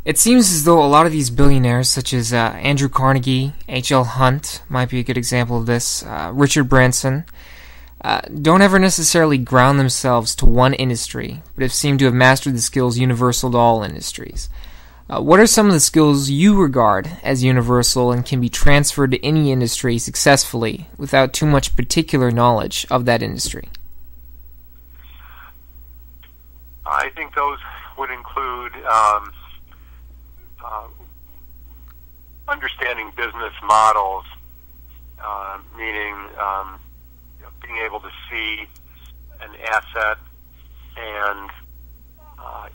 It seems as though a lot of these billionaires, such as Andrew Carnegie, H.L. Hunt might be a good example of this, Richard Branson, don't ever necessarily ground themselves to one industry, but have seemed to have mastered the skills universal to all industries. What are some of the skills you regard as universal and can be transferred to any industry successfully without too much particular knowledge of that industry? I think those would include understanding business models, meaning being able to see an asset and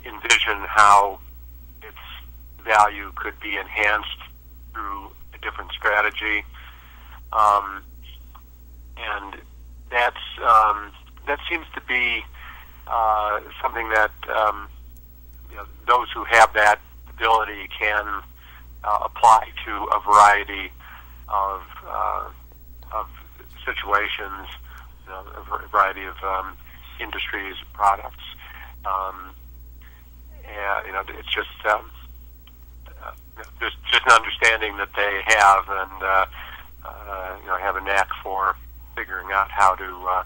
envision how its value could be enhanced through a different strategy, and that seems to be something that those who have that ability can apply to a variety of situations, a variety of industries, products. It's just an understanding that they have, and have a knack for figuring out how to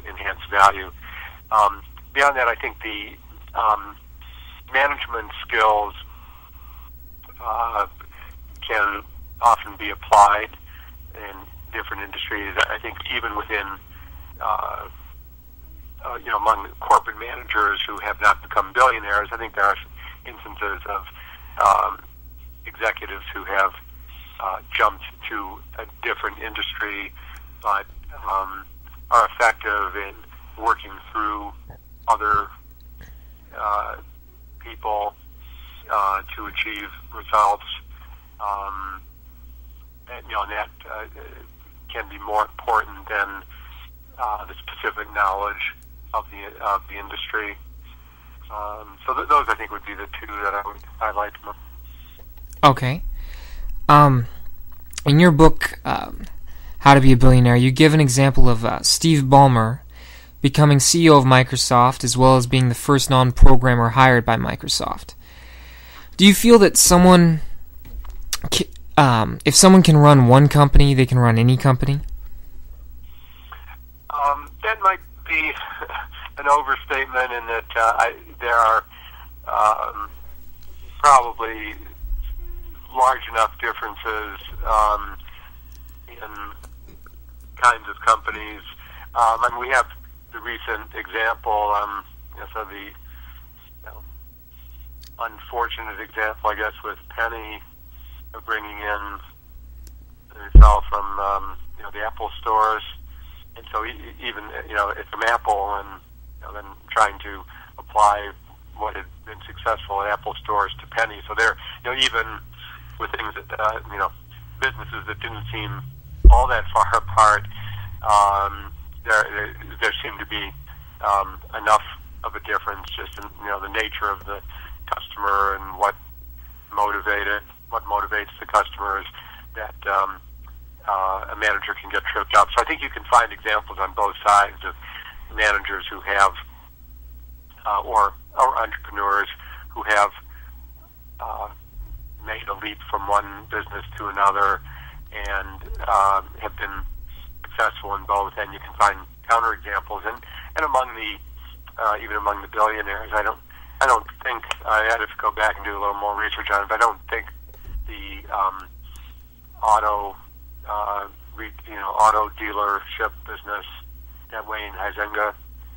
enhance value. Beyond that, I think the management skills can often be applied in different industries. I think even within, among corporate managers who have not become billionaires, I think there are instances of executives who have jumped to a different industry, but are effective in working through other people to achieve results, and that can be more important than the specific knowledge of the industry. So those, I think, would be the two that I would highlight. Okay. In your book, How to Be a Billionaire, you give an example of Steve Ballmer becoming CEO of Microsoft, as well as being the first non-programmer hired by Microsoft. Do you feel that if someone can run one company, they can run any company? That might be an overstatement in that there are probably large enough differences in kinds of companies. We have the recent example, the unfortunate example, I guess, with Penny bringing in itself from the Apple stores, and so even from Apple, and then trying to apply what had been successful at Apple stores to Penny. So there, even with things that businesses that didn't seem all that far apart, there seemed to be enough of a difference just in the nature of the customer and what motivates the customers that a manager can get tripped up. So I think you can find examples on both sides of managers who have or entrepreneurs who have made a leap from one business to another and have been successful in both, and you can find counterexamples. And among even among the billionaires, I don't think I had to go back and do a little more research on it, but I don't think the auto dealership business that Wayne Huizenga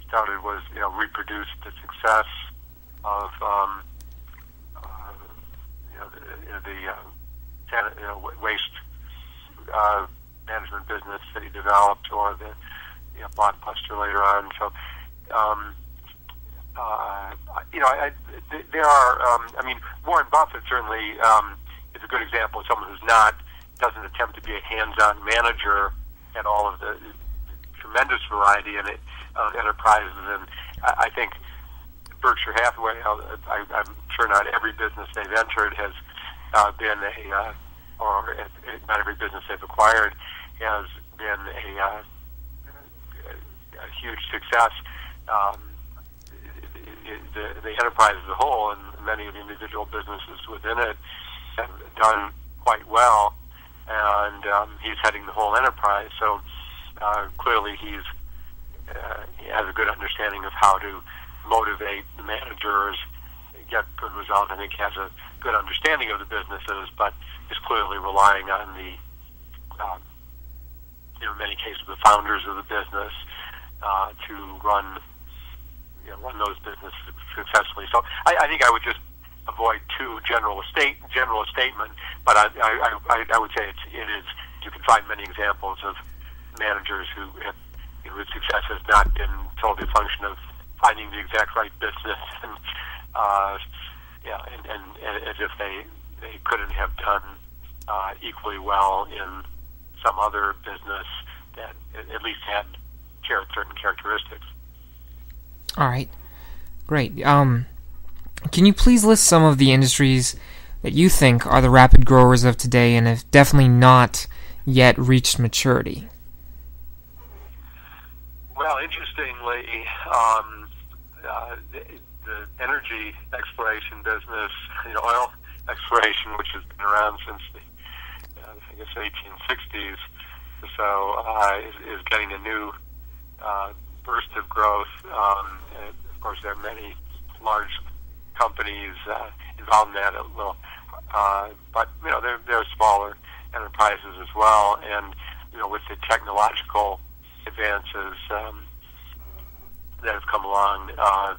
started was reproduced the success of the waste management business that he developed, or the Blockbuster later on. So there are. Warren Buffett certainly is a good example of someone who's doesn't attempt to be a hands-on manager at all of the tremendous variety in enterprises, and I think Berkshire Hathaway, I'm sure not every business they've entered has been or not every business they've acquired has been a huge success. the enterprise as a whole and many of the individual businesses within it have done quite well, and he's heading the whole enterprise. So clearly he has a good understanding of how to motivate the managers, get good results. I think he has a good understanding of the businesses, but is clearly relying on the, in many cases, the founders of the business to run those businesses successfully. So I think I would just avoid too general a statement, but I would say it is. You can find many examples of managers whose success has not been solely a function of finding the exact right business, and as if they couldn't have done equally well in some other business that at least had certain characteristics. All right, great. Can you please list some of the industries that you think are the rapid growers of today and have definitely not yet reached maturity? Well, interestingly, the energy exploration business, oil exploration, which has been around since the, 1860s or so, is getting a new burst of growth. And of course, there are many large companies involved in that, but there are smaller enterprises as well. And with the technological advances that have come along, I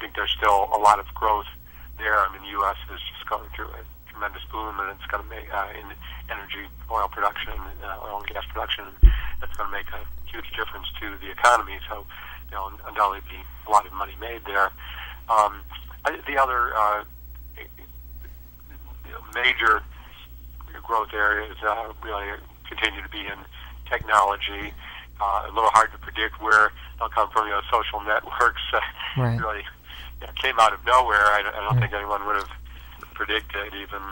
think there's still a lot of growth there. I mean, the U.S. is just going through a tremendous boom, and it's going to make in energy, oil production, oil and gas production, and that's going to make a huge difference to the economy. So, undoubtedly, be a lot of money made there. The other major growth areas really continue to be in technology. A little hard to predict where they'll come from. Social networks Right. really came out of nowhere. I don't think anyone would have predicted, even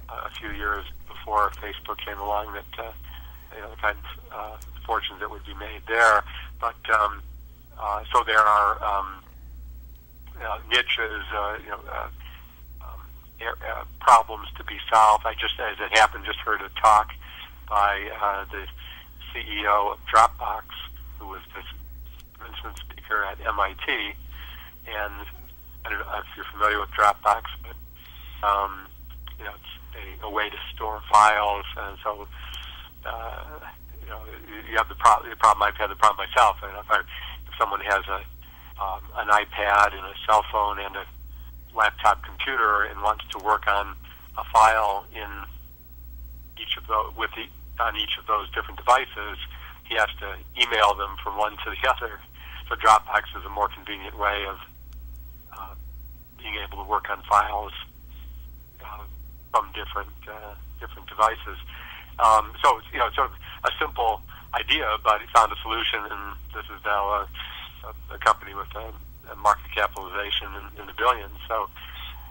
a few years before Facebook came along, that the kind of fortunes that would be made there. But so there are niches, problems to be solved. I just, as it happened, just heard a talk by the CEO of Dropbox, who was the commencement speaker at MIT. And I don't know if you're familiar with Dropbox, but it's a way to store files. And so you have the problem. I've had the problem myself. And if someone has an iPad and a cell phone and a laptop computer and wants to work on a file in each of those on each of those different devices, he has to email them from one to the other. So Dropbox is a more convenient way of being able to work on files from different devices. So it's sort of a simple idea, but he found a solution, and this is now a company with a market capitalization in the billions. So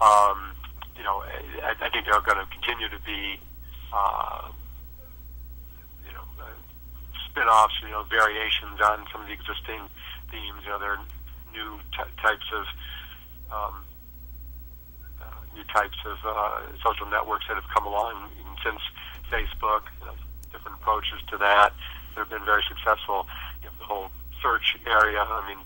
I think there are going to continue to be spin-offs, variations on some of the existing themes. There are new types of social networks that have come along since Facebook. Different approaches to that have been very successful. The whole search area. I mean,